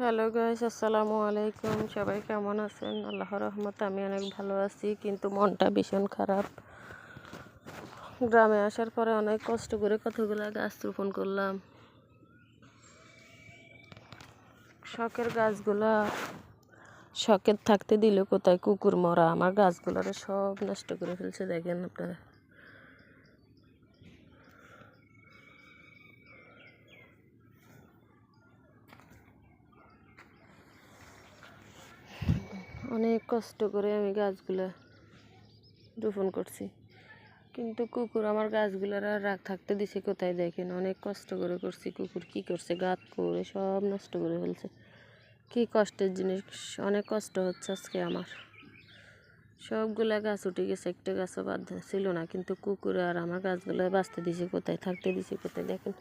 Hello guys, আসসালামু আলাইকুম। সবাই কেমন আছেন? আল্লাহর রহমতে আমি অনেক ভালো আছি, কিন্তু মনটা ভীষণ খারাপ। গ্রামে আসার পরে অনেক কষ্ট করে কতগুলো গাছ রোপণ করলাম। শখের গাছগুলা শখের থাকতে দিলে কোথায় কুকুর মরা আমার গাছগুলোরে সব নষ্ট করে ফেলছে। দেখেন আপনারা, অনেক কষ্ট করে আমি গাছগুলা রোপণ করছি, কিন্তু কুকুর আমার গাছগুলোর আর রাগ থাকতে দিছে কোথায়। দেখেন অনেক কষ্ট করে করছি, কুকুর কি করছে, গাছ করে সব নষ্ট করে ফেলছে। কি কষ্টের জিনিস, অনেক কষ্ট হচ্ছে আজকে আমার। সবগুলা গাছ উঠে গেছে, একটা গাছও বাদ ছিল না, কিন্তু কুকুর আর আমার গাছগুলো বাঁচতে দিছে কোথায়, থাকতে দিছে কোথায়। দেখেন।